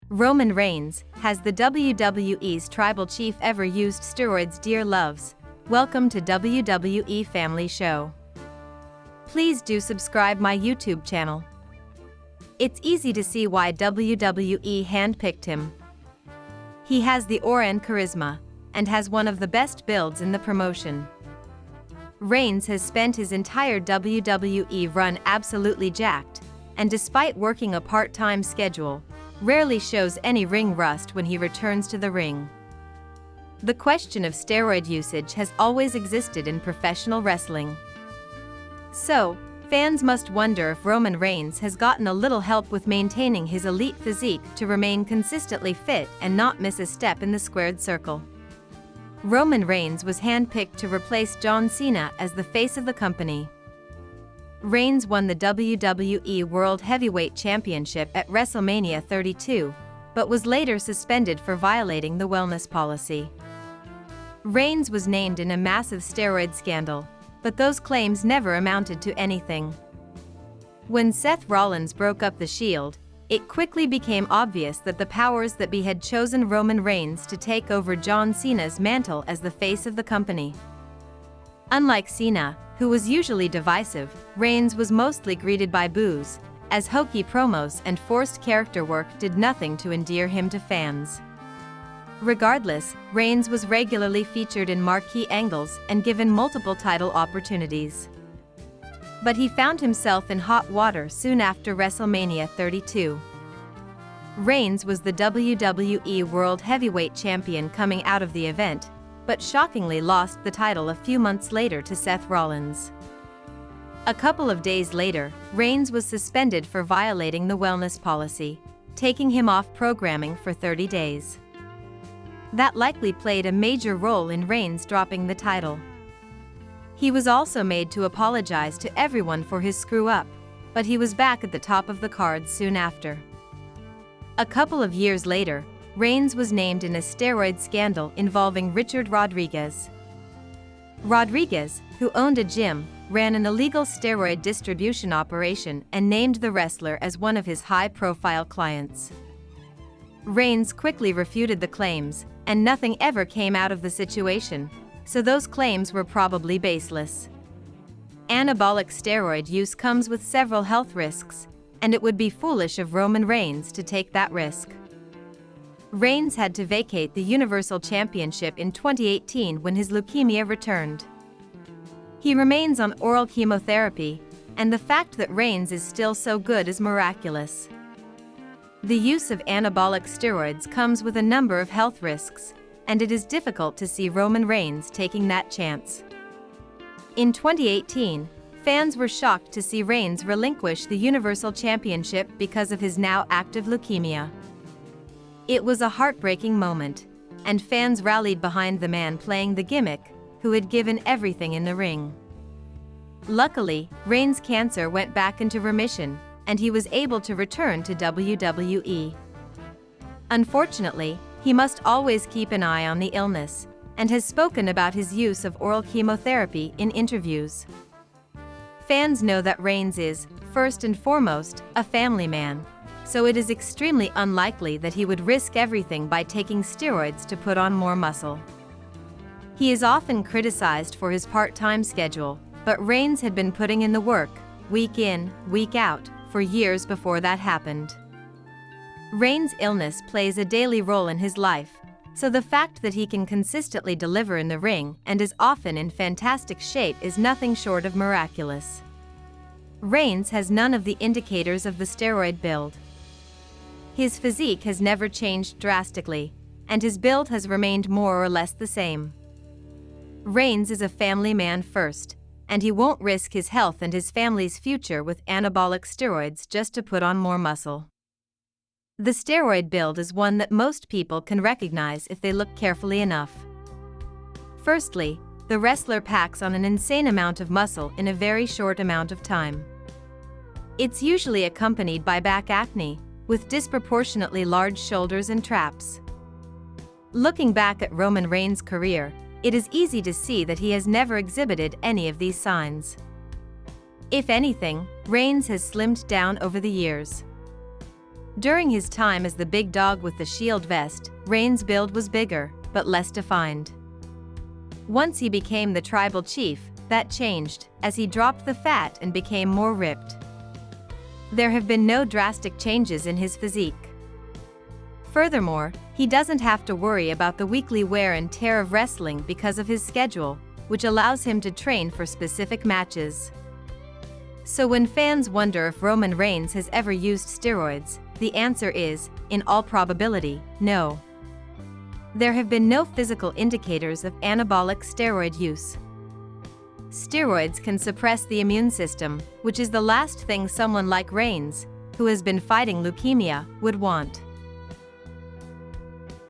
Roman Reigns, has the WWE's tribal chief ever used steroids? Dear loves, welcome to WWE Family Show. Please do subscribe my YouTube channel. It's easy to see why WWE handpicked him. He has the aura and charisma, and has one of the best builds in the promotion. Reigns has spent his entire WWE run absolutely jacked, and despite working a part-time schedule, rarely shows any ring rust when he returns to the ring. The question of steroid usage has always existed in professional wrestling. So, fans must wonder if Roman Reigns has gotten a little help with maintaining his elite physique to remain consistently fit and not miss a step in the squared circle. Roman Reigns was handpicked to replace John Cena as the face of the company. Reigns won the WWE World Heavyweight Championship at WrestleMania 32, but was later suspended for violating the wellness policy. Reigns was named in a massive steroid scandal, but those claims never amounted to anything. When Seth Rollins broke up the Shield, it quickly became obvious that the powers that be had chosen Roman Reigns to take over John Cena's mantle as the face of the company. Unlike Cena, who was usually divisive, Reigns was mostly greeted by boos, as hokey promos and forced character work did nothing to endear him to fans. Regardless, Reigns was regularly featured in marquee angles and given multiple title opportunities. But he found himself in hot water soon after WrestleMania 32. Reigns was the WWE World Heavyweight Champion coming out of the event, but shockingly lost the title a few months later to Seth Rollins. A couple of days later, Reigns was suspended for violating the wellness policy, taking him off programming for 30 days. That likely played a major role in Reigns dropping the title. He was also made to apologize to everyone for his screw-up, but he was back at the top of the card soon after. A couple of years later, Reigns was named in a steroid scandal involving Richard Rodriguez. Rodriguez, who owned a gym, ran an illegal steroid distribution operation and named the wrestler as one of his high-profile clients. Reigns quickly refuted the claims, and nothing ever came out of the situation, so those claims were probably baseless. Anabolic steroid use comes with several health risks, and it would be foolish of Roman Reigns to take that risk. Reigns had to vacate the Universal Championship in 2018 when his leukemia returned. He remains on oral chemotherapy, and the fact that Reigns is still so good is miraculous. The use of anabolic steroids comes with a number of health risks, and it is difficult to see Roman Reigns taking that chance. In 2018, fans were shocked to see Reigns relinquish the Universal Championship because of his now active leukemia. It was a heartbreaking moment, and fans rallied behind the man playing the gimmick, who had given everything in the ring. Luckily, Reigns' cancer went back into remission, and he was able to return to WWE. Unfortunately, he must always keep an eye on the illness, and has spoken about his use of oral chemotherapy in interviews. Fans know that Reigns is, first and foremost, a family man, so it is extremely unlikely that he would risk everything by taking steroids to put on more muscle. He is often criticized for his part-time schedule, but Reigns had been putting in the work, week in, week out, for years before that happened. Reigns' illness plays a daily role in his life, so the fact that he can consistently deliver in the ring and is often in fantastic shape is nothing short of miraculous. Reigns has none of the indicators of the steroid build. His physique has never changed drastically, and his build has remained more or less the same. Reigns is a family man first, and he won't risk his health and his family's future with anabolic steroids just to put on more muscle. The steroid build is one that most people can recognize if they look carefully enough. Firstly, the wrestler packs on an insane amount of muscle in a very short amount of time. It's usually accompanied by back acne, with disproportionately large shoulders and traps. Looking back at Roman Reigns' career, it is easy to see that he has never exhibited any of these signs. If anything, Reigns has slimmed down over the years. During his time as the big dog with the shield vest, Reigns' build was bigger, but less defined. Once he became the tribal chief, that changed, as he dropped the fat and became more ripped. There have been no drastic changes in his physique. Furthermore, he doesn't have to worry about the weekly wear and tear of wrestling because of his schedule, which allows him to train for specific matches. So when fans wonder if Roman Reigns has ever used steroids, the answer is, in all probability, no. There have been no physical indicators of anabolic steroid use. Steroids can suppress the immune system, which is the last thing someone like Reigns, who has been fighting leukemia, would want.